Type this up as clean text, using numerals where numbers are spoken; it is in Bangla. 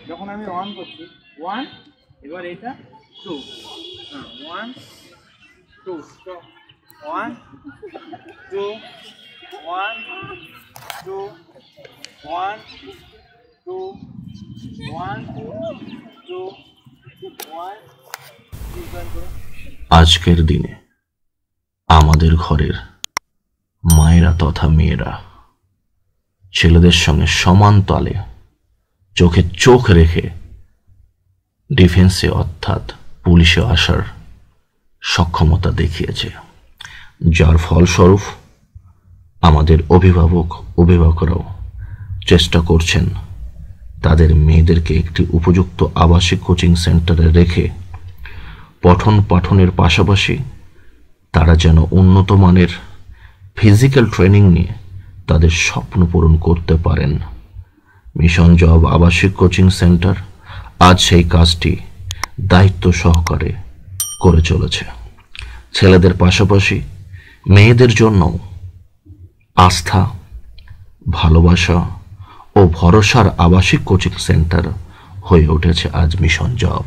যখন আমি ওয়ান করছি ওয়ান, এবার এটা two, one two, one two, one two, one two, one two, one. আজকের দিনে আমাদের ঘরের মায়েরা তথা মেয়েরা ছেলেদের সঙ্গে সমান তালে চোখে চোখ রেখে ডিফেন্সে অর্থাৎ পুলিশে আসার সক্ষমতা দেখিয়েছে, যার ফলস্বরূপ আমাদের অভিভাবকরাও চেষ্টা করছেন তাদের মেয়েদেরকে একটি উপযুক্ত আবাসিক কোচিং সেন্টারে রেখে পঠন পাঠনের পাশাপাশি তারা যেন উন্নত মানের ফিজিক্যাল ট্রেনিং নিয়ে তাদের স্বপ্ন পূরণ করতে পারেন। মিশন জব আবাসিক কোচিং সেন্টার আজ সেই কাজটি দায়িত্ব সহকারে করে চলেছে। ছেলেদের পাশাপাশি মেয়েদের জন্য আস্থা, ভালোবাসা ও ভরসার আবাসিক কোচিং সেন্টার হয়ে উঠেছে আজ মিশন জব।